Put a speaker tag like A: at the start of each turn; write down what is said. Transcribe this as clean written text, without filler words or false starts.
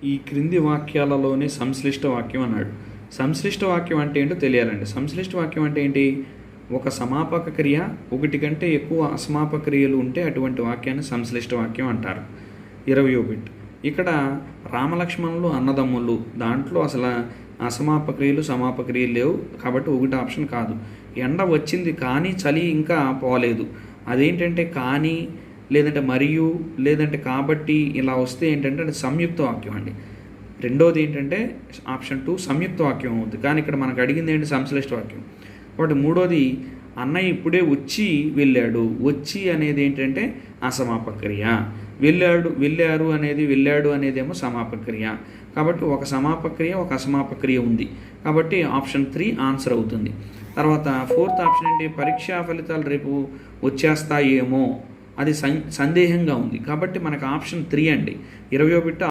A: ఈ క్రింది వాక్యాలలోనే సంశ్లిష్ట వాక్యం అన్నాడు. సంశ్లిష్ట వాక్యం అంటే ఏంటో తెలియాలండి. సంశ్లిష్ట వాక్యం అంటే ఏంటి? ఒక సమాపక క్రియ, ఒకటి కంటే ఎక్కువ అసమాపక క్రియలు ఉంటే అటువంటి వాక్యాన్ని సంశ్లిష్ట వాక్యం అంటారు. 20వ బిట్. ఇక్కడ రామలక్ష్మణులు అన్నదమ్ములు, దాంట్లో అసలు అసమాపక క్రియలు సమాపక క్రియలు లేవు కాబట్టి ఒకటి ఆప్షన్ కాదు. ఎండ వచ్చింది కానీ చలి ఇంకా పోలేదు, అదేంటంటే కానీ, లేదంటే మరియు, లేదంటే కాబట్టి ఇలా వస్తే ఏంటంటే అది సంయుక్త వాక్యం అండి. రెండోది ఏంటంటే ఆప్షన్ 2 సంయుక్త వాక్యం అవుతుంది. కానీ ఇక్కడ మనకు అడిగింది ఏంటి? సంశ్లిష్ట వాక్యం. కాబట్టి మూడోది అన్నయ్య ఇప్పుడే వచ్చి వెళ్ళాడు. వచ్చి అనేది ఏంటంటే అసమాపక క్రియ. వెళ్ళారు అనేది ఏమో సమాపక క్రియ. కాబట్టి ఒక సమాపక క్రియ, ఒక అసమాపక క్రియ ఉంది. కాబట్టి ఆప్షన్ 3 ఆన్సర్ అవుతుంది. తర్వాత 4th ఆప్షన్ ఏంటి? పరీక్షా ఫలితాలు రేపు వచ్చేస్తాయేమో, అది సందేహంగా ఉంది. కాబట్టి మనకు ఆప్షన్ 3 అండి. 20వ బిట్